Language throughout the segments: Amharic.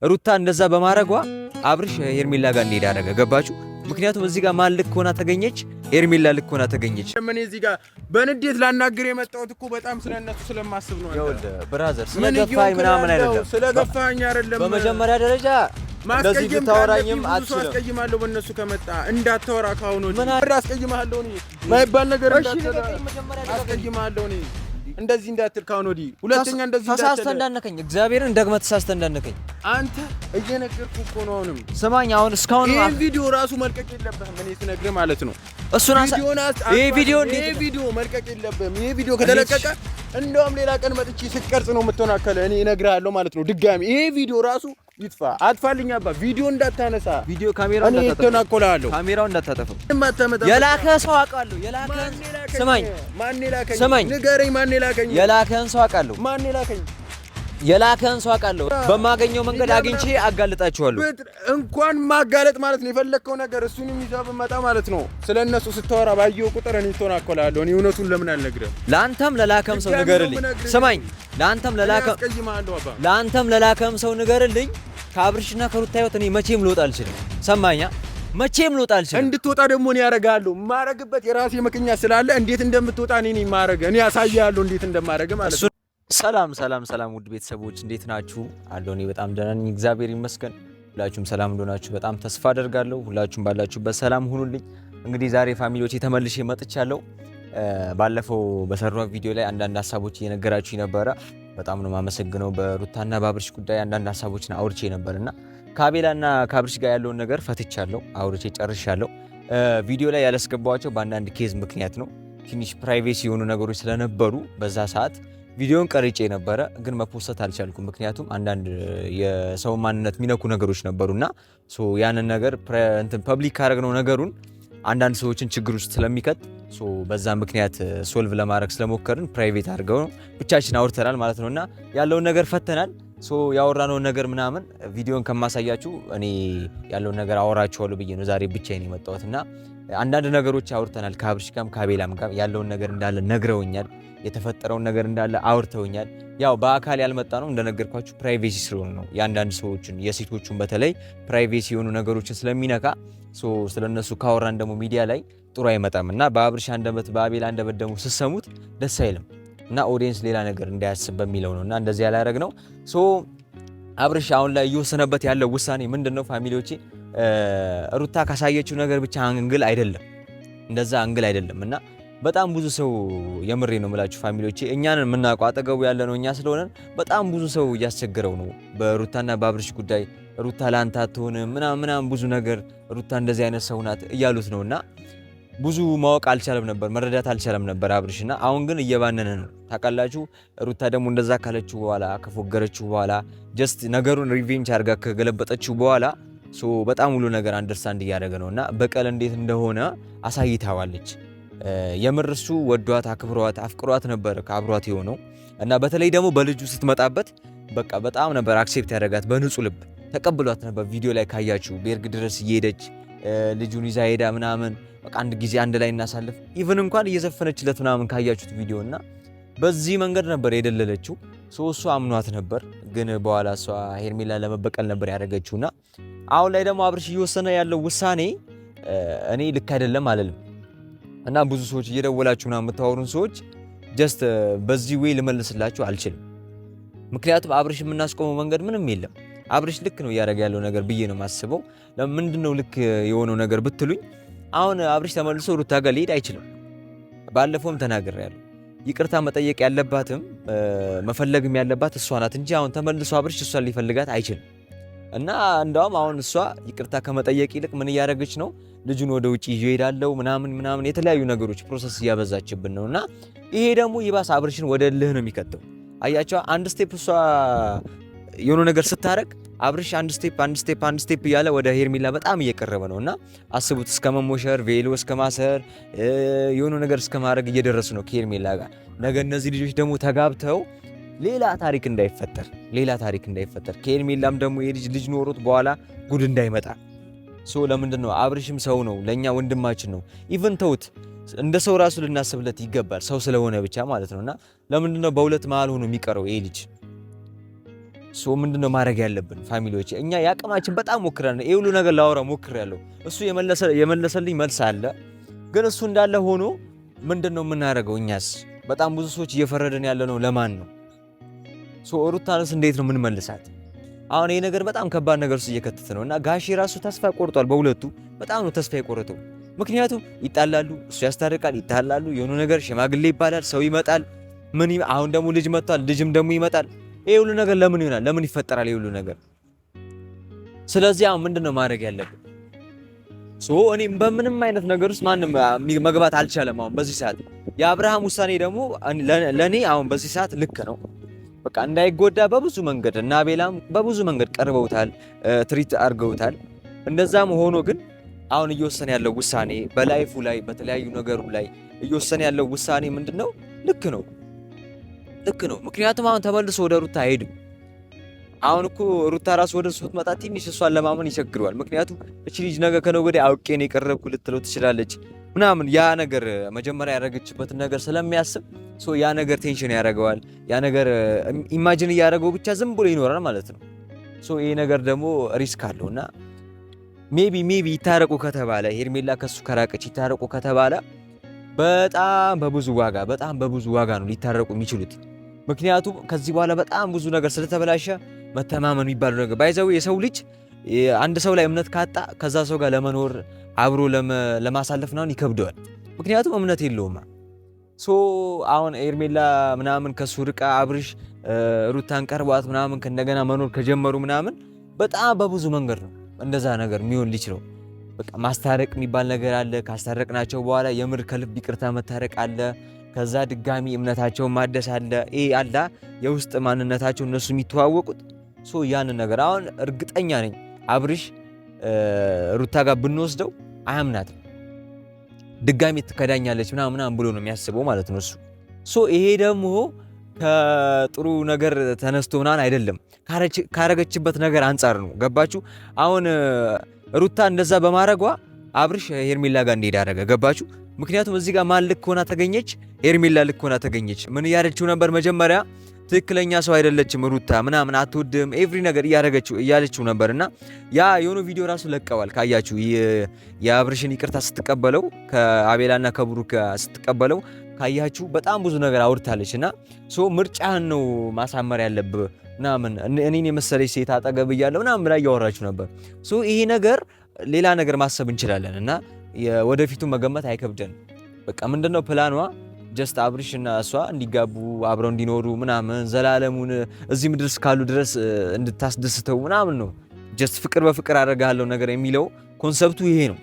ሩታ እንደዛ በማረጓ አብርሽ ሄርሜላ ጋር እንዲሄድ አደረገ። ገባችሁ? ምክንያቱም እዚህ ጋር ማን ልክ ሆና ተገኘች? ሄርሜላ ልክ ሆና ተገኘች። ምን እዚህ ጋር በንዴት ላናግር የመጣሁት እኮ በጣም ስለነሱ ስለማስብ ነው። ይኸውልህ ብራዘር ስለገፋኝ ምናምን አይደለም፣ ስለገፋኝ አይደለም። በመጀመሪያ ደረጃ እንደዚህ ብታወራኝም አትችልም። አስቀይማለሁ በእነሱ ከመጣ እንዳታወራ ካሁን ወዲህ ምን አስቀይማለሁ እኔ ማይባል ነገር አስቀይማለሁ እኔ እንደዚህ እንዳትል ካሁን ወዲህ ሁለተኛ እንደዚህ እንዳትል ተሳስተህ እንዳነከኝ እግዚአብሔርን ደግመህ ተሳስተህ እንዳነከኝ አንተ እየነገርኩህ እኮ ነው። አሁንም ስማኝ፣ አሁን እስካሁን ይሄ ቪዲዮ ራሱ መልቀቅ የለብህም እኔ ስነግርህ ማለት ነው። እሱን ይሄ ቪዲዮ መልቀቅ የለብህም። ይሄ ቪዲዮ ከተለቀቀ እንደውም ሌላ ቀን መጥቼ ስቀርጽ ነው የምትሆናከለ እኔ እነግርሃለሁ ማለት ነው። ድጋሚ ይሄ ቪዲዮ ራሱ ይጥፋ። አጥፋልኝ አባ ቪዲዮ እንዳታነሳ፣ ቪዲዮ ካሜራው እንዳታጠፋው፣ ካሜራው እንዳታጠፋው። የላከ ሰው አውቃለሁ። የላከን ስማኝ፣ ማን ላከኝ? ስማኝ፣ ንገረኝ፣ ማን ላከኝ? የላከን ሰው አውቃለሁ። ማን ላከኝ? የላከን ሰው አውቃለሁ። በማገኘው መንገድ አግኝቼ አጋልጣችኋለሁ። እንኳን ማጋለጥ ማለት ነው የፈለከው ነገር እሱንም ይዘህ ብመጣ ማለት ነው። ስለነሱ ስታወራ ባየው ቁጥር እኔ ተናኮላለሁ። እኔ እውነቱን ለምን አልነግርህም? ለአንተም ለላከም ሰው ንገርልኝ። ስማኝ፣ ለአንተም ለላከም ሰው ንገርልኝ። ከአብርሽና ከሩታ ህይወት እኔ መቼም ልወጣ አልችልም። ሰማኛ? መቼም ልወጣ አልችልም። እንድትወጣ ደግሞ እኔ ያረጋለሁ። ማረግበት የራሴ ምክንያት ስላለ እንዴት እንደምትወጣ እኔ ማረግ እኔ ያሳያለሁ እንዴት እንደማረግ ማለት ነው። ሰላም ሰላም ሰላም ውድ ቤተሰቦች እንዴት ናችሁ? አለሁ እኔ በጣም ደህና ነኝ፣ እግዚአብሔር ይመስገን። ሁላችሁም ሰላም እንደሆናችሁ በጣም ተስፋ አደርጋለሁ። ሁላችሁም ባላችሁበት ሰላም ሁኑልኝ። እንግዲህ ዛሬ ፋሚሊዎቼ ተመልሼ መጥቻለሁ። ባለፈው በሰራው ቪዲዮ ላይ አንዳንድ ሀሳቦች እየነገራችሁ ነበረ። በጣም ነው የማመሰግነው። በሩታና በአብርሽ ጉዳይ አንዳንድ ሀሳቦችን አውርቼ ነበርና ከአቤላና ከአብርሽ ጋር ያለውን ነገር ፈትቻለሁ፣ አውርቼ ጨርሻለሁ። ቪዲዮ ላይ ያላስገባኋቸው በአንዳንድ ኬዝ ምክንያት ነው። ትንሽ ፕራይቬሲ የሆኑ ነገሮች ስለነበሩ በዛ ሰዓት ቪዲዮን ቀርጬ ነበረ፣ ግን መፖስት አልቻልኩም። ምክንያቱም አንዳንድ የሰው ማንነት የሚነኩ ነገሮች ነበሩና ያንን ነገር ፐብሊክ ካደረግነው ነገሩን አንዳንድ ሰዎችን ችግር ውስጥ ስለሚከት በዛ ምክንያት ሶልቭ ለማድረግ ስለሞከርን ፕራይቬት አድርገው ብቻችን አውርተናል ማለት ነውና ያለውን ነገር ፈተናል። ያወራነውን ነገር ምናምን ቪዲዮን ከማሳያችሁ እኔ ያለውን ነገር አወራችኋለሁ ብዬ ነው ዛሬ ብቻዬን የመጣሁትና አንዳንድ ነገሮች አውርተናል። ከአብርሽ ጋርም ከአቤላም ጋር ያለውን ነገር እንዳለ ነግረውኛል። የተፈጠረውን ነገር እንዳለ አውርተውኛል። ያው በአካል ያልመጣ ነው እንደነገርኳችሁ ፕራይቬሲ ስለሆነ ነው። የአንዳንድ ሰዎችን የሴቶቹን በተለይ ፕራይቬሲ የሆኑ ነገሮችን ስለሚነካ ስለነሱ ካወራን ደግሞ ሚዲያ ላይ ጥሩ አይመጣም እና በአብርሽ አንደበት በአቤላ አንደበት ደግሞ ስሰሙት ደስ አይልም እና ኦዲየንስ ሌላ ነገር እንዳያስብ በሚለው ነው እና እንደዚህ ያላረግ ነው። አብርሽ አሁን ላይ እየወሰነበት ያለው ውሳኔ ምንድነው? ፋሚሊዎቼ ሩታ ካሳየችው ነገር ብቻ አንግል አይደለም፣ እንደዛ አንግል አይደለም እና በጣም ብዙ ሰው የምሬ ነው የምላችሁ ፋሚሊዎቼ፣ እኛን የምናውቀው አጠገቡ ያለ ነው እኛ ስለሆነን በጣም ብዙ ሰው እያስቸገረው ነው በሩታና በአብርሽ ጉዳይ። ሩታ ላንተ አትሆንም ምናምን ብዙ ነገር ሩታ እንደዚህ አይነት ሰው ናት እያሉት ነውና ብዙ ማወቅ አልቻለም ነበር፣ መረዳት አልቻለም ነበር አብርሽና። አሁን ግን እየባነነ ነው ታውቃላችሁ። ሩታ ደግሞ እንደዛ ካለችው በኋላ ከፎገረችው በኋላ ጀስት ነገሩን ሪቬንጅ አድርጋ ከገለበጠችው በኋላ በጣም ሁሉ ነገር አንደርስታንድ እያደረገ ነውና በቀል እንዴት እንደሆነ አሳይታዋለች። የምር እሱ ወዷት አክብሯት አፍቅሯት ነበር ከአብሯት የሆነው እና በተለይ ደግሞ በልጁ ስትመጣበት በቃ በጣም ነበር አክሴፕት ያደረጋት፣ በንጹህ ልብ ተቀብሏት ነበር። ቪዲዮ ላይ ካያችሁ ቤርግ ድረስ እየሄደች ልጁን ይዛ ሄዳ ምናምን በቃ አንድ ጊዜ አንድ ላይ እናሳልፍ ኢቭን እንኳን እየዘፈነችለት ምናምን ካያችሁት ቪዲዮ እና በዚህ መንገድ ነበር የደለለችው። እሱ አምኗት ነበር፣ ግን በኋላ እሷ ሄርሜላ ለመበቀል ነበር ያደረገችውና አሁን ላይ ደግሞ አብርሽ እየወሰነ ያለው ውሳኔ እኔ ልክ አይደለም አለልም እና ብዙ ሰዎች እየደወላችሁ ምናምን የምታወሩን ሰዎች ጀስት በዚህ ወይ ልመልስላችሁ አልችልም። ምክንያቱም አብርሽ የምናስቆመው መንገድ ምንም የለም። አብርሽ ልክ ነው እያደረገ ያለው ነገር ብዬ ነው የማስበው። ለምንድነው ልክ የሆነው ነገር ብትሉኝ፣ አሁን አብርሽ ተመልሶ ሩታ ጋር ሊሄድ አይችልም። ባለፈውም ተናግሬያለሁ። ይቅርታ መጠየቅ ያለባትም መፈለግም ያለባት እሷ ናት እንጂ አሁን ተመልሶ አብርሽ እሷን ሊፈልጋት አይችልም። እና እንደውም አሁን እሷ ይቅርታ ከመጠየቅ ይልቅ ምን እያደረገች ነው? ልጁን ወደ ውጪ ይዤ እሄዳለሁ ምናምን የተለያዩ ነገሮች ፕሮሰስ እያበዛችብን ነውና ይሄ ደግሞ ይባስ አብርሽን ወደ ልህ ነው የሚከተው። አያቸው አንድ ስቴፕ እሷ የሆነ ነገር ስታረግ አብርሽ አንድ ስቴፕ እያለ ወደ ሄርሜላ በጣም እየቀረበ ነውና አስቡት፣ እስከ መሞሸር ቬሎ እስከ ማሰር የሆነ ነገር እስከ ማድረግ እየደረሱ ነው ከሄርሜላ ጋር። ነገ እነዚህ ልጆች ደግሞ ተጋብተው ሌላ ታሪክ እንዳይፈጠር ከሄርሜላም ደግሞ የልጅ ኖሮት በኋላ ጉድ እንዳይመጣ ለምንድን ነው? አብርሽም ሰው ነው፣ ለኛ ወንድማችን ነው። ኢቭን ተውት እንደ ሰው ራሱ ልናስብለት ይገባል፣ ሰው ስለሆነ ብቻ ማለት ነውና ለምንድን ነው በሁለት መሃል ሆኖ የሚቀረው ይሄ ልጅ? ሶ ምንድነው ማድረግ ያለብን ፋሚሊዎች? እኛ ያቅማችን በጣም ሞክረን ይሄ ሁሉ ነገር ላወራ ሞክሬያለሁ። እሱ የመለሰልኝ መልስ አለ። ግን እሱ እንዳለ ሆኖ ምንድነው የምናደርገው? እኛስ በጣም ብዙ ሰዎች እየፈረደን ያለነው ለማን ነው? ሶ ሩታንስ እንዴት ነው ምን መልሳት? አሁን ይሄ ነገር በጣም ከባድ ነገር ውስጥ እየከተተ ነው እና ጋሼ ራሱ ተስፋ ቆርጧል። በሁለቱ በጣም ነው ተስፋ የቆረጠው። ምክንያቱም ይጣላሉ፣ እሱ ያስታርቃል፣ ይጣላሉ፣ የሆነ ነገር ሽማግሌ ይባላል፣ ሰው ይመጣል፣ አሁን ደግሞ ልጅ መጥቷል፣ ልጅም ደግሞ ይመጣል። ይሄ ሁሉ ነገር ለምን ይሆናል? ለምን ይፈጠራል? ይሄ ሁሉ ነገር። ስለዚህ አሁን ምንድነው ማድረግ ያለብን? እኔም በምንም አይነት ነገር ውስጥ ማንም መግባት አልቻለም። አሁን በዚህ ሰዓት የአብርሃም ውሳኔ ደግሞ ለኔ አሁን በዚህ ሰዓት ልክ ነው። በቃ እንዳይጎዳ በብዙ መንገድ እና ቤላም በብዙ መንገድ ቀርበውታል፣ ትሪት አድርገውታል። እንደዛም ሆኖ ግን አሁን እየወሰነ ያለው ውሳኔ በላይፉ ላይ በተለያዩ ነገሩ ላይ እየወሰነ ያለው ውሳኔ ምንድነው? ልክ ነው፣ ልክ ነው። ምክንያቱም አሁን ተመልሶ ወደ ሩታ አይሄድም። አሁን እኮ ሩታ ራሱ ወደ እሱ ስትመጣ ትንሽ እሷን ለማመን ይቸግረዋል። ምክንያቱም እቺ ልጅ ነገ ከነገ ወዲያ አውቄ ነው የቀረብኩ ልትለው ትችላለች ምናምን። ያ ነገር መጀመሪያ ያደረገችበትን ነገር ስለሚያስብ ያ ነገር ቴንሽን ያደርገዋል። ያ ነገር ኢማጂን እያደረገው ብቻ ዝም ብሎ ይኖራል ማለት ነው። ይሄ ነገር ደግሞ ሪስክ አለውና ሜቢ ይታረቁ ከተባለ ሄርሜላ ከሱ ከራቀች ይታረቁ ከተባለ በጣም በብዙ ዋጋ ነው ሊታረቁ የሚችሉት። ምክንያቱም ከዚህ በኋላ በጣም ብዙ ነገር ስለተበላሸ መተማመን የሚባለው ነገር ባይዘው የሰው ልጅ አንድ ሰው ላይ እምነት ካጣ ከዛ ሰው ጋር ለመኖር አብሮ ለማሳለፍ ምናምን ይከብደዋል። ምክንያቱም እምነት የለውማ። አሁን ሄርሜላ ምናምን ከሱ ርቃ አብርሽ ሩታን ቀርቧት ምናምን ከእንደገና መኖር ከጀመሩ ምናምን በጣም በብዙ መንገድ ነው እንደዛ ነገር የሚሆን ሊችለው። በቃ ማስታረቅ የሚባል ነገር አለ። ካስታረቅናቸው በኋላ የምር ከልብ ይቅርታ መታረቅ አለ። ከዛ ድጋሚ እምነታቸውን ማደስ አለ። ይሄ አላ የውስጥ ማንነታቸው እነሱ የሚተዋወቁት ያንን ነገር አሁን እርግጠኛ ነኝ አብርሽ ሩታ ጋር ብንወስደው አያምናትም። ድጋሚ ትከዳኛለች ምናምን ብሎ ነው የሚያስበው ማለት ነው እሱ። ይሄ ደግሞ ከጥሩ ነገር ተነስቶ ምናምን አይደለም፣ ካረገችበት ነገር አንጻር ነው። ገባችሁ? አሁን ሩታ እንደዛ በማድረጓ አብርሽ ሄርሜላ ጋር እንዲሄድ አደረገ። ገባችሁ? ምክንያቱም እዚህ ጋር ማን ልክ ሆና ተገኘች? ሄርሜላ ልክ ሆና ተገኘች። ምን እያለችው ነበር መጀመሪያ? ትክክለኛ ሰው አይደለችም ሩታ ምናምን አትወድም ኤቭሪ ነገር እያለችው ነበርና ያ የሆነ ቪዲዮ ራሱ ለቀዋል ካያችሁ። የአብርሽን ይቅርታ ስትቀበለው ከአቤላና ከብሩክ ስትቀበለው ካያችሁ በጣም ብዙ ነገር አውርታለች እና ምርጫህን ነው ማሳመር ያለብህ ምናምን እኔን የመሰለች ሴት አጠገብ እያለሁ ምናምን ላይ እያወራችሁ ነበር። ይሄ ነገር ሌላ ነገር ማሰብ እንችላለን እና ወደፊቱ መገመት አይከብደን። በቃ ምንድነው ፕላኗ? ጀስት አብርሽ እና እሷ እንዲጋቡ አብረው እንዲኖሩ ምናምን ዘላለሙን እዚህ ምድር እስካሉ ድረስ እንድታስደስተው ምናምን ነው። ጀስት ፍቅር በፍቅር አደርጋለሁ ነገር የሚለው ኮንሰፕቱ ይሄ ነው።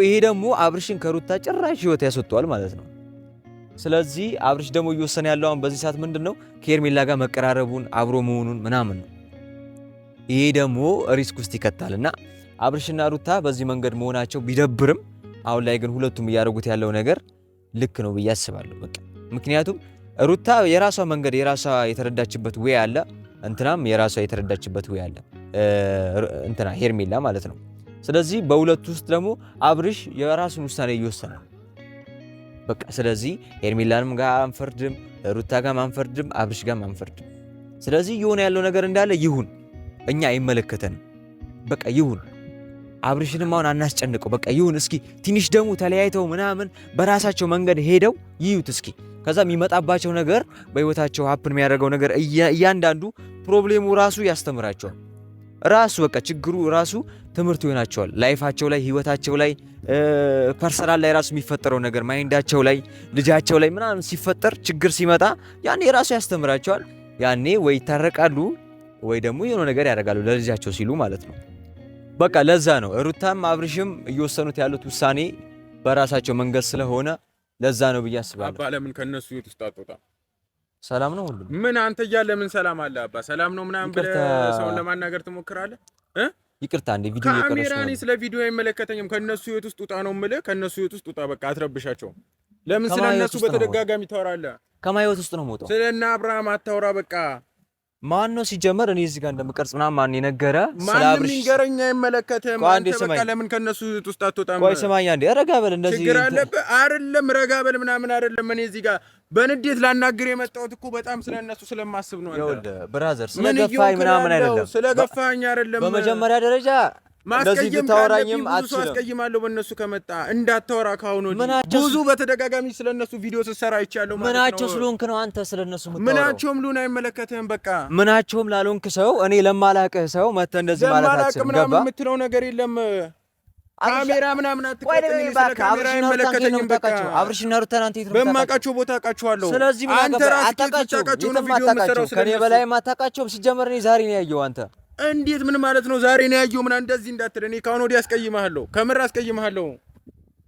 ይሄ ደግሞ አብርሽን ከሩታ ጭራሽ ህይወት ያስወጣዋል ማለት ነው። ስለዚህ አብርሽ ደግሞ እየወሰነ ያለው አሁን በዚህ ሰዓት ምንድነው ከሄርሜላ ጋር መቀራረቡን አብሮ መሆኑን ምናምን ነው። ይሄ ደግሞ ሪስክ ውስጥ ይከታልና አብርሽና ሩታ በዚህ መንገድ መሆናቸው ቢደብርም አሁን ላይ ግን ሁለቱም እያደረጉት ያለው ነገር ልክ ነው ብዬ አስባለሁ። በቃ ምክንያቱም ሩታ የራሷ መንገድ የራሷ የተረዳችበት ወይ አለ፣ እንትናም የራሷ የተረዳችበት ወይ አለ፣ እንትና ሄርሜላ ማለት ነው። ስለዚህ በሁለቱ ውስጥ ደግሞ አብርሽ የራሱን ውሳኔ እየወሰነ በቃ ስለዚህ ሄርሜላንም ጋር አንፈርድም፣ ሩታ ጋር አንፈርድም፣ አብርሽ ጋር አንፈርድም። ስለዚህ የሆነ ያለው ነገር እንዳለ ይሁን፣ እኛ አይመለከተንም። በቃ ይሁን። አብርሽንም አሁን አናስጨንቀው። በቃ ይሁን። እስኪ ትንሽ ደግሞ ተለያይተው ምናምን በራሳቸው መንገድ ሄደው ይዩት እስኪ። ከዛ የሚመጣባቸው ነገር በህይወታቸው ሀፕን የሚያደርገው ነገር እያንዳንዱ ፕሮብሌሙ ራሱ ያስተምራቸዋል። ራሱ በቃ ችግሩ ራሱ ትምህርት ይሆናቸዋል። ላይፋቸው ላይ ህይወታቸው ላይ ፐርሰናል ላይ ራሱ የሚፈጠረው ነገር ማይንዳቸው ላይ ልጃቸው ላይ ምናምን ሲፈጠር ችግር ሲመጣ ያኔ ራሱ ያስተምራቸዋል። ያኔ ወይ ይታረቃሉ ወይ ደግሞ የሆነ ነገር ያደርጋሉ ለልጃቸው ሲሉ ማለት ነው። በቃ ለዛ ነው ሩታም አብርሽም እየወሰኑት ያሉት ውሳኔ በራሳቸው መንገድ ስለሆነ ለዛ ነው ብዬ አስባለሁ። አባ ለምን ከነሱ ህይወት ውስጥ አትወጣም? ሰላም ነው ሁሉ ምን አንተ እያለ ምን ሰላም አለ? አባ ሰላም ነው ምናምን ብለህ ሰውን ለማናገር ትሞክራለህ? ይቅርታ እንደ ቪዲዮ እየቀረጽኩ ነው። ካሜራኒ ስለ ቪዲዮ አይመለከተኝም። ከነሱ ህይወት ውስጥ ውጣ ነው የምልህ። ከነሱ ህይወት ውስጥ ውጣ። በቃ አትረብሻቸው። ለምን ስለነሱ በተደጋጋሚ ታወራለህ? ከማይወት ውስጥ ነው የምወጣው። ስለና አብርሃም አታወራ። በቃ ማን ነው ሲጀመር? እኔ እዚህ ጋር እንደምቀርጽ ምናምን ማን የነገረ? ማንም ይንገረኝ፣ አይመለከትህም። አንተ በቃ ለምን ከነሱ ውስጥ አትወጣም? ቆይ ስማኝ አንዴ፣ ረጋ በል። እንደዚህ ችግር አለብህ አይደለም? ረጋ በል ምናምን አይደለም። እኔ እዚህ ጋር በንዴት ላናግር የመጣሁት እኮ በጣም ስለነሱ ስለማስብ ነው። አንተ ብራዘር፣ ስለገፋኝ ምናምን አይደለም፣ ስለገፋኝ አይደለም። በመጀመሪያ ደረጃ እንደዚህ ብታወራኝም አትችልም። አስቀይማለሁ በእነሱ ከመጣ እንዳታወራ። ካሁን ብዙ በተደጋጋሚ ስለነሱ ቪዲዮ ስትሰራ አይቻለሁ ማለት ነው። ምናቸው ስለሆንክ ነው አንተ ስለነሱ የምታወራው? ምናቸውም ሉን አይመለከትህም። በቃ ምናቸውም ላልሆንክ ሰው እኔ ለማላቅህ ሰው መተህ እንደዚህ ማለት አትችልም። ገባ? የምትለው ነገር የለም። ካሜራ ምናምን አትቀጥልኝ። ስለ ካሜራ አይመለከተኝም። በቃ አብርሽና ሩታን አንተ የት ነው በማውቃቸው ቦታ አውቃቸዋለሁ። ስለዚህ አንተ ራስህ አታውቃቸውም ነው ቪዲዮ የምትሰራው። ከኔ በላይ አታውቃቸውም። ሲጀመር እኔ ዛሬ ነው ያየው አንተ እንዴት ምን ማለት ነው? ዛሬ ነው ያየው ምናምን እንደዚህ እንዳትል። እኔ ካሁን ወዲያ አስቀይምሃለሁ፣ ከምር አስቀይምሃለሁ።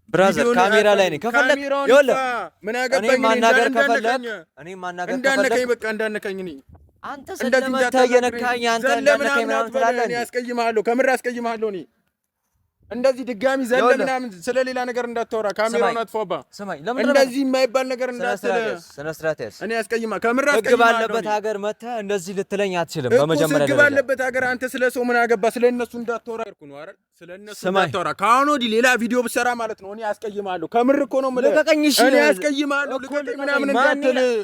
ብራዘር ካሜራ ላይ ነኝ። ከፈለክ ይኸውልህ ምን አገባኝ እኔ ማናገር ከፈለክ እንዳነካኝ በቃ እንዳነካኝ እኔ አንተ ስለመታ የነካኝ አንተ እንዳነካኝ ምናምን ትላለህ። እኔ አስቀይምሃለሁ፣ ከምር አስቀይምሃለሁ እኔ እንደዚህ ድጋሚ ዘለ ምናምን ስለሌላ ነገር እንዳታወራ። ካሜራውን አጥፋባ። እንደዚህ የማይባል ነገር እንዳትል። ስነ ስርዓት ያዝ። እኔ አስቀይማ ከምራ አስቀይማ። ህግ ባለበት ሀገር መተህ እንደዚህ ልትለኝ አትችልም። በመጀመሪያ ህግ ባለበት ሀገር አንተ ስለ ሰው ምን አገባ? ስለ እነሱ እንዳታወራ እኮ ነው አይደል? ስለ እነሱ እንዳታወራ። ካሁን ወዲህ ሌላ ቪዲዮ ብሰራ ማለት ነው እኔ አስቀይማለሁ። ከምር እኮ ነው የምልህ። እኔ አስቀይማለሁ። ልቀቀኝ ምናምን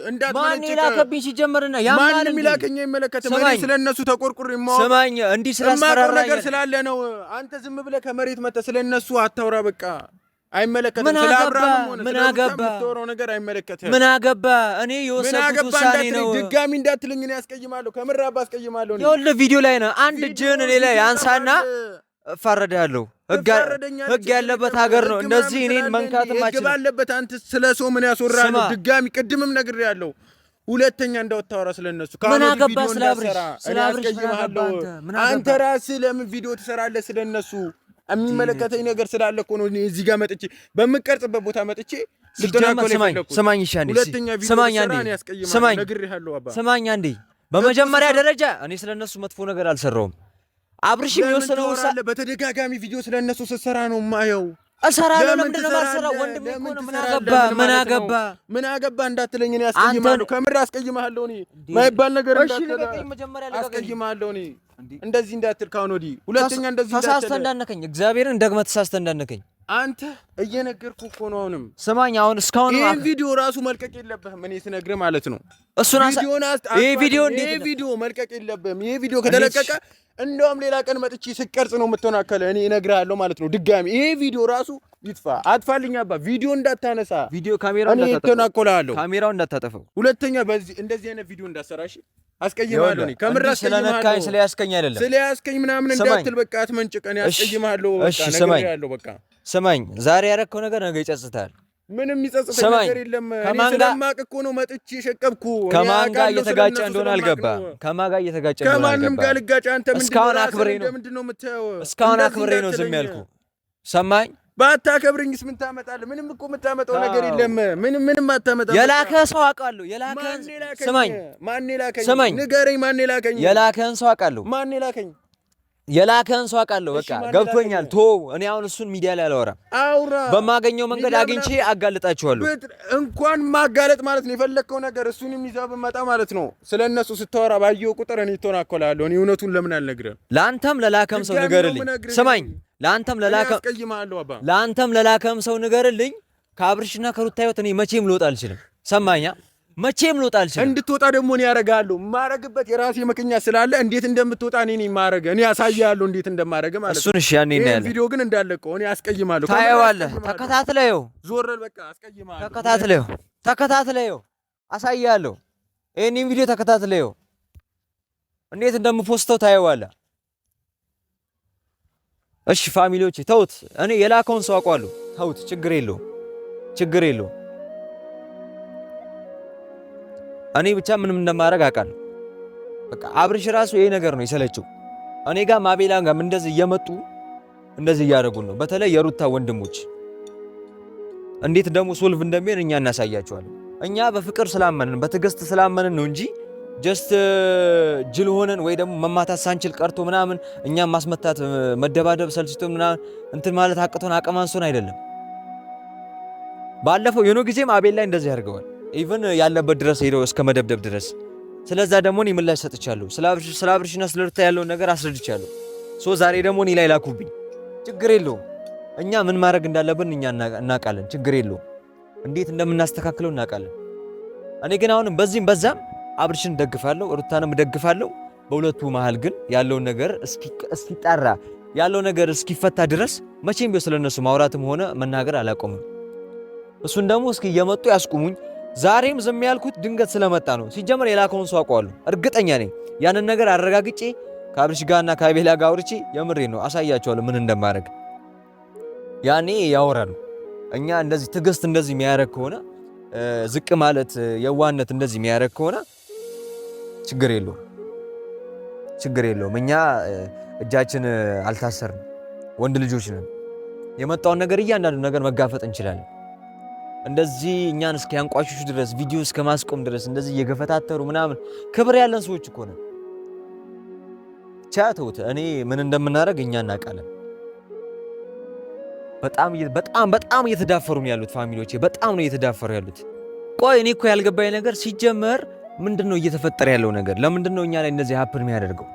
እንዳትል ማን ይላከብኝ ሲጀምርና ማንም ይላከኝ አይመለከትም። እኔ ስለ እነሱ ተቆርቁሬ ስማኝ፣ እንዲህ ስላስፈራራኝ ነገር ስላለ ነው። አንተ ዝም ብለህ ከመሬት መተህ ስለ እነሱ አታውራ። በቃ አይመለከትም። ስለ አብርሃም ሆነ ምን አገባ? የምታወራው ነገር አይመለከትም። ምን አገባ? እኔ የወሰንኩት ውሳኔ ነው። ድጋሚ እንዳትልኝ እኔ አስቀይማለሁ። ከምር አባ አስቀይማለሁ። ይኸውልህ ቪዲዮ ላይ ነው። አንድ እጅህን እኔ ላይ አንሳና እፋረዳለሁ። ህግ ያለበት ሀገር ነው። እንደዚህ እኔን መንካትም አችልም። ህግ ባለበት አንተ ስለ ሰው ምን ያስወራል? ድጋሚ ቅድምም ነግሬሃለሁ። ሁለተኛ እንዳወጣወራ ስለነሱ ምን አገባ? ስለ አብርሽ አስቀይምሃለሁ። አንተ ራስህ ለምን ቪዲዮ ትሰራለህ ስለነሱ? የሚመለከተኝ ነገር ስላለ እኮ ነው እዚህ ጋር መጥቼ በምቀርጽበት ቦታ መጥቼ ስማኝ አንዴ። በመጀመሪያ ደረጃ እኔ ስለነሱ መጥፎ ነገር አልሰራውም። አብርሽ የሚወስነው ውሳኔ በተደጋጋሚ ቪዲዮ ስለነሱ ስትሰራ ነው ማየው። እሰራለሁ። ለምንድን ነው የማልሰራው? ወንድሜ እኮ ነው። ምን አገባ እንዳትለኝ እኔ አስቀይምሃለሁ። ከምር አስቀይምሃለሁ። እኔ ማይባል ነገር እንዳትል አስቀይምሃለሁ። እኔ እንደዚህ እንዳትል ካሁን ወዲህ ሁለተኛ እንደዚህ እንዳትል። ተሳስተህ እንዳነከኝ፣ እግዚአብሔርን ደግመህ ተሳስተህ እንዳነከኝ አንተ እየነገርኩህ እኮ ነው። አሁንም ስማኝ። አሁን እስካሁን ይሄን ቪዲዮ ራሱ መልቀቅ የለብህም እኔ ስነግርህ ማለት ነው። እሱን ይሄ ቪዲዮ መልቀቅ የለብህም። ይሄ ቪዲዮ ከተለቀቀ እንደውም ሌላ ቀን መጥቼ ስቀርጽ ነው የምትሆናከለ። እኔ እነግርሃለሁ ማለት ነው። ድጋሚ ይሄ ቪዲዮ ራሱ ይጥፋ። አጥፋልኝ አባ። ቪዲዮ እንዳታነሳ። ካሜራውን እንዳታጠፈው። ሁለተኛ በዚህ እንደዚህ አይነት ቪዲዮ እንዳሰራሽ አስቀይማለሁ። እኔ ከምር አስቀይማለሁ። ስለያስከኝ አይደለም ስለያስከኝ ምናምን እንዳትል። በቃ አትመንጭቀኝ። አስቀይማለሁ። በቃ ነግሬሃለሁ። በቃ ስማኝ፣ ዛሬ ያረከው ነገር ነገ ይጸጽታል። ምንም የሚጸጽት ነገር የለም። እኔ ስለማቅ እኮ ነው መጥቼ ሸቀብኩ። ከማን ጋር እየተጋጨ እንደሆነ አልገባም። ከማን ጋር እየተጋጨ እንደሆነ አልገባም። ከማንም ጋር ልጋጭ። አንተ እስካሁን አክብሬ ነው ዝም ያልኩ። ሰማኝ። ባታከብርኝስ ምን ታመጣለህ? ምንም እኮ የምታመጣው ነገር የለም። ምንም አታመጣም። የላከህ ሰው አውቃለሁ። ስማኝ፣ ስማኝ፣ ንገረኝ። ማን የላከኝ? የላከህን ሰው አውቃለሁ። ማን የላከኝ? የላከህን ሰው አውቃለሁ። በቃ ገብቶኛል። እኔ አሁን እሱን ሚዲያ ላይ አላወራም። አውራ። በማገኘው መንገድ አግኝቼ አጋልጣችኋለሁ። እንኳን ማጋለጥ ማለት ነው የፈለግከው ነገር እሱንም ይዘህ ብመጣ ማለት ነው። ስለነሱ ስታወራ ባየው ቁጥር እኔ እተናኮላለሁ። እኔ እውነቱን ለምን አልነግርህም? ለአንተም ለላከህም ሰው ንገርልኝ። ስማኝ፣ ለአንተም ለላከህም ሰው ንገርልኝ። ከአብርሽና ከሩታ ህይወት እኔ መቼም ልወጣ አልችልም። ሰማኛ? መቼም ልወጣ አልችልም። እንድትወጣ ደግሞ እኔ ያደርጋለሁ። የማረግበት የራሴ ምክንያት ስላለ እንዴት እንደምትወጣ እኔ ማረግ እኔ ያሳያለሁ እንዴት እንደማረግ ማለት ነው። እሱን እሺ፣ ያኔ ነው ያለ ቪዲዮ ግን እንዳለቀው እኔ አስቀይማለሁ። ታየዋለህ። ተከታትለው ዞር በቃ አስቀይማለሁ። ተከታትለው አሳያለሁ። ይሄን ቪዲዮ ተከታትለው እንዴት እንደምፖስተው ታየዋለህ። እሺ ፋሚሊዎች ተውት። እኔ የላከውን ሰው አውቀዋለሁ። ተውት፣ ችግር የለውም። እኔ ብቻ ምንም እንደማደርግ አውቃለሁ። በቃ አብርሽ ራሱ ይሄ ነገር ነው የሰለችው። እኔ ጋር ማቤላ ጋር እንደዚህ እየመጡ እንደዚህ እያደረጉ ነው። በተለይ የሩታ ወንድሞች እንዴት ደግሞ ሶልቭ እንደሚሆን እኛ እናሳያቸዋለን። እኛ በፍቅር ስላመንን በትዕግስት ስላመንን ነው እንጂ ጀስት ጅል ሆነን ወይ ደግሞ መማታት ሳንችል ቀርቶ ምናምን እኛም ማስመታት መደባደብ ሰልችቶ ምናምን እንትን ማለት አቅቶን አቀማንሶን አይደለም። ባለፈው የኖ ጊዜም አቤል ላይ እንደዚህ ያደርገዋል። ኢቭን ያለበት ድረስ ሄደው እስከ መደብደብ ድረስ ስለዛ ደግሞ እኔ ምላሽ ሰጥቻለሁ። ስለ አብርሽና ስለ ሩታ ያለውን ነገር አስረድቻለሁ። ዛሬ ደግሞ እኔ ላይ ላኩብኝ። ችግር የለውም እኛ ምን ማድረግ እንዳለብን እኛ እናውቃለን። ችግር የለውም እንዴት እንደምናስተካክለው እናውቃለን። እኔ ግን አሁንም በዚህም በዛም አብርሽን ደግፋለሁ፣ ሩታንም ደግፋለሁ። በሁለቱ መሃል ግን ያለውን ነገር እስኪጣራ ያለው ነገር እስኪፈታ ድረስ መቼም ቢሆን ስለነሱ ማውራትም ሆነ መናገር አላቆምም። እሱን ደግሞ እስኪ እየመጡ ያስቁሙኝ። ዛሬም ዝም ያልኩት ድንገት ስለመጣ ነው። ሲጀመር የላከውን ሰው አውቀዋለሁ፣ እርግጠኛ ነኝ። ያንን ነገር አረጋግጬ ከአብርሽ ጋርና ከአቤላ ጋር አውርቼ የምሬ ነው አሳያቸዋለሁ ምን እንደማደርግ። ያኔ ያወራሉ። እኛ እንደዚህ ትዕግስት እንደዚህ የሚያደርግ ከሆነ ዝቅ ማለት የዋነት እንደዚህ የሚያደርግ ከሆነ ችግር የለውም። እኛ እጃችን አልታሰርንም፣ ወንድ ልጆች ነን። የመጣውን ነገር እያንዳንዱ ነገር መጋፈጥ እንችላለን። እንደዚህ እኛን እስኪያንቋሽሹ ድረስ ቪዲዮ እስከ ማስቆም ድረስ እንደዚህ እየገፈታተሩ ምናምን ክብር ያለን ሰዎች እኮ ነን። ተውት። እኔ ምን እንደምናደርግ እኛ እናውቃለን። በጣም እየተዳፈሩ ነው ያሉት ፋሚሊዎቼ፣ በጣም ነው እየተዳፈሩ ያሉት። ቆይ እኔ እኮ ያልገባኝ ነገር ሲጀመር ምንድነው እየተፈጠረ ያለው ነገር? ለምንድነው እኛ ላይ እንደዚህ ሀፕን የሚያደርገው?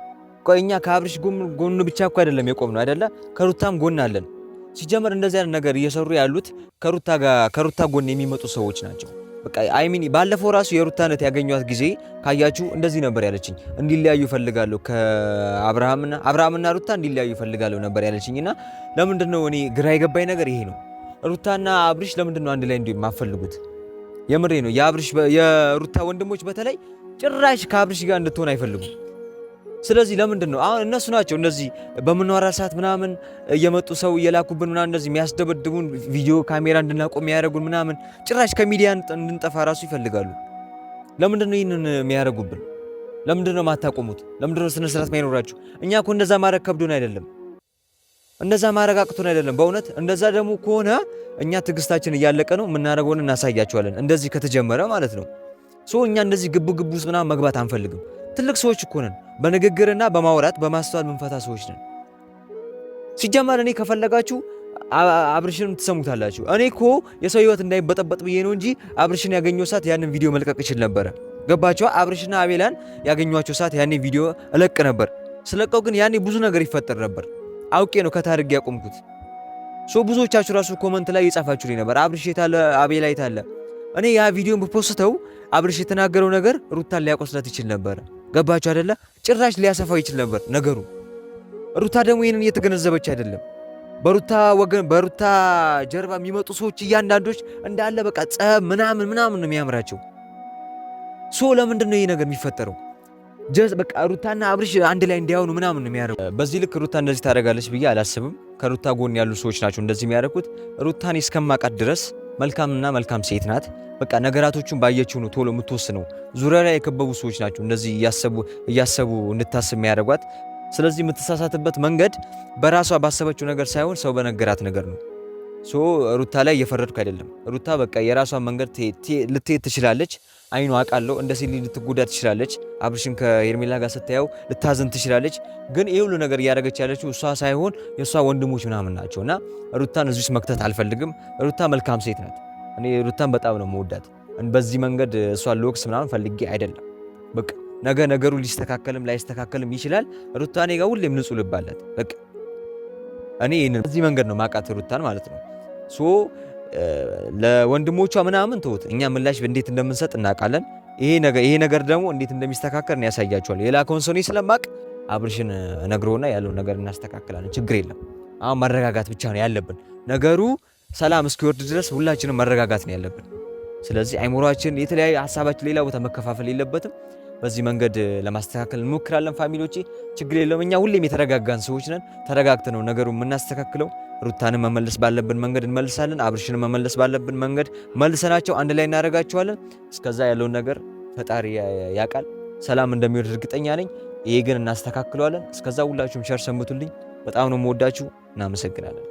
ቆይ እኛ ከአብርሽ ጎን ብቻ እኮ አይደለም የቆምነው አይደለ? ከሩታም ጎን አለን። ሲጀመር እንደዚህ አይነት ነገር እየሰሩ ያሉት ከሩታ ጎን የሚመጡ ሰዎች ናቸው። በቃ አይሚን ባለፈው ራሱ የሩታነት ያገኟት ጊዜ ካያችሁ እንደዚህ ነበር ያለችኝ። እንዲለያዩ ፈልጋለሁ አብርሃምና ሩታ እንዲለያዩ ፈልጋለሁ ነበር ያለችኝና ለምንድነው እኔ ግራ የገባኝ ነገር ይሄ ነው። ሩታና አብርሽ ለምንድነው አንድ ላይ የማፈልጉት? የምሬ ነው። የሩታ ወንድሞች በተለይ ጭራሽ ከአብርሽ ጋር እንድትሆን አይፈልጉም። ስለዚህ ለምንድን ነው አሁን እነሱ ናቸው እንደዚህ በምንወራ ሰዓት ምናምን እየመጡ ሰው እየላኩብን ምናምን እንደዚህ የሚያስደበድቡን ቪዲዮ ካሜራ እንድናቆም የሚያደርጉን ምናምን ጭራሽ ከሚዲያ እንድንጠፋ ራሱ ይፈልጋሉ። ለምንድን ነው ይህንን የሚያደርጉብን? ለምንድን ነው ማታቆሙት? ለምንድን ነው ስነ ስርዓት ማይኖራችሁ? እኛ እኮ እንደዛ ማድረግ ከብዶን አይደለም፣ እንደዛ ማድረግ አቅቶን አይደለም። በእውነት እንደዛ ደግሞ ከሆነ እኛ ትዕግስታችን እያለቀ ነው። የምናደርገውን እናሳያቸዋለን። እንደዚህ ከተጀመረ ማለት ነው። እኛ እንደዚህ ግቡ ውስጥ ምናምን መግባት አንፈልግም። ትልቅ ሰዎች እኮ ነን። በንግግርና በማውራት በማስተዋል ምንፈታ ሰዎች ነን። ሲጀመር እኔ ከፈለጋችሁ አብርሽንም ትሰሙታላችሁ። እኔ እኮ የሰው ህይወት እንዳይበጠበጥ ብዬ ነው እንጂ አብርሽን ያገኘው ሰዓት ያንን ቪዲዮ መልቀቅ ይችል ነበረ። ገባችሁ? አብርሽና አቤላን ያገኟቸው ሰዓት ያኔ ቪዲዮ እለቅ ነበር። ስለቀው ግን ያኔ ብዙ ነገር ይፈጠር ነበር። አውቄ ነው ከታርግ ያቆምኩት። ብዙዎቻችሁ ራሱ ኮመንት ላይ የጻፋችሁልኝ ነበር፣ አብርሽ የታለ አቤላ የታለ? እኔ ያ ቪዲዮን በፖስተው አብርሽ የተናገረው ነገር ሩታን ሊያቆስላት ይችል ነበር። ገባችሁ አይደለ? ጭራሽ ሊያሰፋው ይችል ነበር ነገሩ። ሩታ ደግሞ ይህንን እየተገነዘበች አይደለም። በሩታ ጀርባ የሚመጡ ሰዎች እያንዳንዶች እንዳለ በቃ ጸብ ምናምን ነው የሚያምራቸው። ለምንድን ነው ይህ ነገር የሚፈጠረው? በቃ ሩታና አብርሽ አንድ ላይ እንዲያውኑ ምናምን ነው የሚያደርጉ። በዚህ ልክ ሩታ እንደዚህ ታደርጋለች ብዬ አላስብም። ከሩታ ጎን ያሉ ሰዎች ናቸው እንደዚህ የሚያደርጉት። ሩታን እስከማውቃት ድረስ መልካም ሴት ናት። በቃ ነገራቶቹን ባየችው ነው ቶሎ የምትወስነው። ዙሪያ ላይ የከበቡ ሰዎች ናቸው እንደዚህ እያሰቡ እንድታስብ የሚያደርጓት። ስለዚህ የምትሳሳትበት መንገድ በራሷ ባሰበችው ነገር ሳይሆን ሰው በነገራት ነገር ነው። ሩታ ላይ እየፈረድኩ አይደለም። ሩታ በቃ የራሷን መንገድ ልትሄድ ትችላለች። አይኑ አውቃለሁ። እንደ ሴት ልትጎዳ ትችላለች። አብርሽን ከሄርሜላ ጋር ስታየው ልታዘን ትችላለች። ግን ይህ ሁሉ ነገር እያደረገች ያለችው እሷ ሳይሆን የእሷ ወንድሞች ምናምን ናቸው። እና ሩታን እዚህ ውስጥ መክተት አልፈልግም። ሩታ መልካም ሴት ናት። እኔ ሩታን በጣም ነው የምወዳት። በዚህ መንገድ እሷን ልወቅስ ምናምን ፈልጌ አይደለም። በቃ ነገሩ ሊስተካከልም ላይስተካከልም ይችላል። ሩታ እኔ ጋር ሁሌም ንጹህ ልብ አላት። በቃ እኔ በዚህ መንገድ ነው ማቃት ሩታን ማለት ነው። ለወንድሞቿ ምናምን ተውት። እኛ ምላሽ እንዴት እንደምንሰጥ እናውቃለን። ይሄ ነገር ደግሞ እንዴት እንደሚስተካከል ነው ያሳያቸዋል። የላከውን ሰው እኔ ስለማቅ አብርሽን ነግሮና ያለውን ነገር እናስተካክላለን። ችግር የለም። አሁን መረጋጋት ብቻ ነው ያለብን። ነገሩ ሰላም እስኪወርድ ድረስ ሁላችንም መረጋጋት ነው ያለብን። ስለዚህ አይምሮአችን የተለያየ ሀሳባችን ሌላ ቦታ መከፋፈል የለበትም። በዚህ መንገድ ለማስተካከል እንሞክራለን። ፋሚሊዎቼ ችግር የለውም። እኛ ሁሌም የተረጋጋን ሰዎች ነን። ተረጋግተን ነው ነገሩን የምናስተካክለው። ሩታንን መመለስ ባለብን መንገድ እንመልሳለን። አብርሽን መመለስ ባለብን መንገድ መልሰናቸው አንድ ላይ እናደርጋቸዋለን። እስከዛ ያለውን ነገር ፈጣሪ ያውቃል። ሰላም እንደሚወርድ እርግጠኛ ነኝ። ይሄ ግን እናስተካክለዋለን። እስከዛ ሁላችሁም ሸር ሰምቱልኝ። በጣም ነው የምወዳችሁ። እናመሰግናለን።